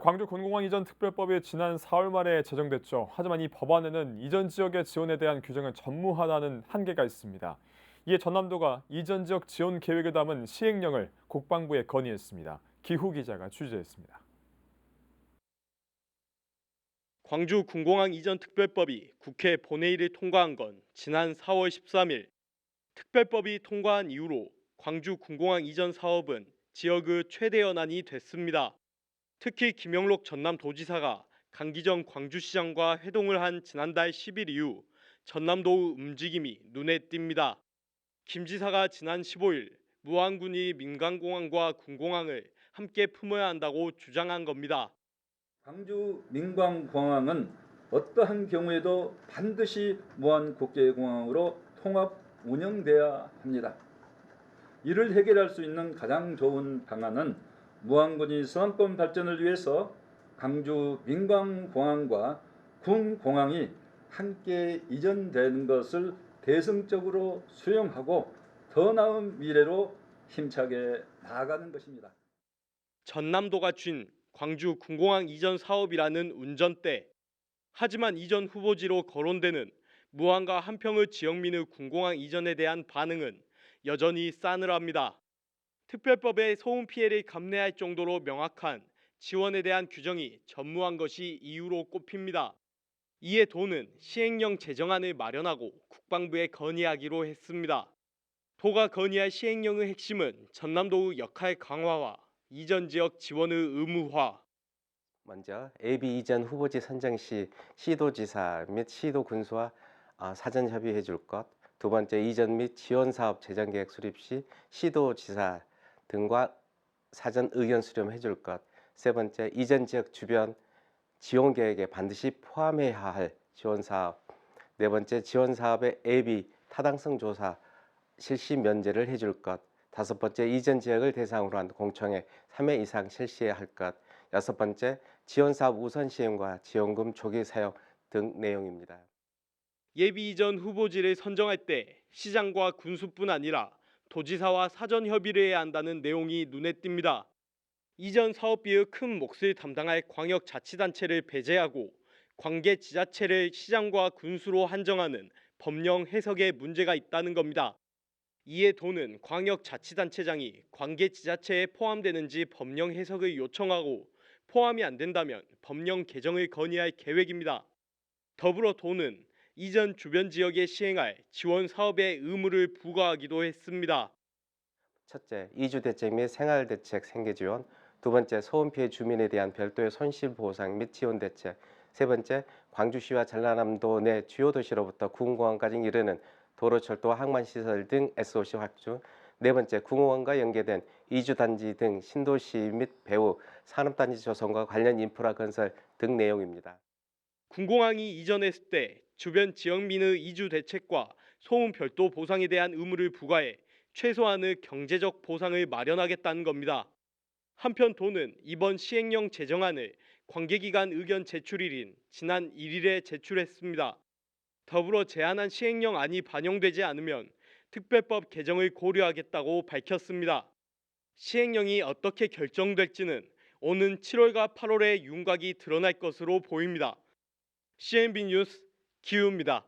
광주 군공항 이전 특별법이 지난 4월 말에 제정됐죠. 하지만 이 법안에는 이전 지역의 지원에 대한 규정을 전무하다는 한계가 있습니다. 이에 전남도가 이전 지역 지원 계획을 담은 시행령을 국방부에 건의했습니다. 기후 기자가 취재했습니다. 광주 군공항 이전 특별법이 국회 본회의를 통과한 건 지난 4월 13일. 특별법이 통과한 이후로 광주 군공항 이전 사업은 지역의 최대 연한이 됐습니다. 특히 김영록 전남도지사가 강기정 광주시장과 회동을 한 지난달 10일 이후 전남도의 움직임이 눈에 띕니다. 김 지사가 지난 15일 무안군이 민간공항과 군공항을 함께 품어야 한다고 주장한 겁니다. 광주 민광공항은 어떠한 경우에도 반드시 무안국제공항으로 통합 운영돼야 합니다. 이를 해결할 수 있는 가장 좋은 방안은 무안군이 수도권 발전을 위해서 광주 민광공항과 군공항이 함께 이전되는 것을 대승적으로 수용하고 더 나은 미래로 힘차게 나아가는 것입니다. 전남도가 쥔 광주 군공항 이전 사업이라는 운전대. 하지만 이전 후보지로 거론되는 무안과 한평의 지역민의 군공항 이전에 대한 반응은 여전히 싸늘합니다. 특별법에 소음 피해를 감내할 정도로 명확한 지원에 대한 규정이 전무한 것이 이유로 꼽힙니다. 이에 도는 시행령 제정안을 마련하고 국방부에 건의하기로 했습니다. 도가 건의할 시행령의 핵심은 전남도의 역할 강화와 이전 지역 지원의 의무화. 먼저 AB 이전 후보지 선정 시 시도지사 및 시도군수와 사전 협의해 줄 것. 두 번째, 이전 및 지원 사업 재정 계획 수립 시 시도지사 등과 사전 의견 수렴해 줄 것. 세 번째, 이전 지역 주변 지원 계획에 반드시 포함해야 할 지원 사업. 네 번째, 지원 사업의 AB 타당성 조사 실시 면제를 해줄 것. 다섯 번째, 이전 지역을 대상으로 한 공청회 3회 이상 실시해야 할 것. 여섯 번째, 지원 사업 우선 시행과 지원금 조기 사용 등 내용입니다. 예비 이전 후보지를 선정할 때 시장과 군수뿐 아니라 도지사와 사전 협의를 해야 한다는 내용이 눈에 띕니다. 이전 사업비의 큰 몫을 담당할 광역자치단체를 배제하고 관계 지자체를 시장과 군수로 한정하는 법령 해석에 문제가 있다는 겁니다. 이에 도는 광역자치단체장이 관계 지자체에 포함되는지 법령 해석을 요청하고 포함이 안 된다면 법령 개정을 건의할 계획입니다. 더불어 도는 이전 주변 지역에 시행할 지원 사업의 의무를 부과하기도 했습니다. 첫째, 이주 대책 및 생활 대책 생계 지원. 두 번째, 소음 피해 주민에 대한 별도의 손실 보상 및 지원 대책. 세 번째, 광주시와 전라남도 내 주요 도시로부터 군공항까지 이르는 도로, 철도, 항만 시설 등 SOC 확충. 네 번째, 군공항과 연계된 이주 단지 등 신도시 및 배후 산업단지 조성과 관련 인프라 건설 등 내용입니다. 군공항이 이전했을 때 주변 지역민의 이주 대책과 소음 별도 보상에 대한 의무를 부과해 최소한의 경제적 보상을 마련하겠다는 겁니다. 한편 도는 이번 시행령 제정안을 관계기관 의견 제출일인 지난 1일에 제출했습니다. 더불어 제안한 시행령안이 반영되지 않으면 특별법 개정을 고려하겠다고 밝혔습니다. 시행령이 어떻게 결정될지는 오는 7월과 8월에 윤곽이 드러날 것으로 보입니다. CNB 뉴스 기우입니다.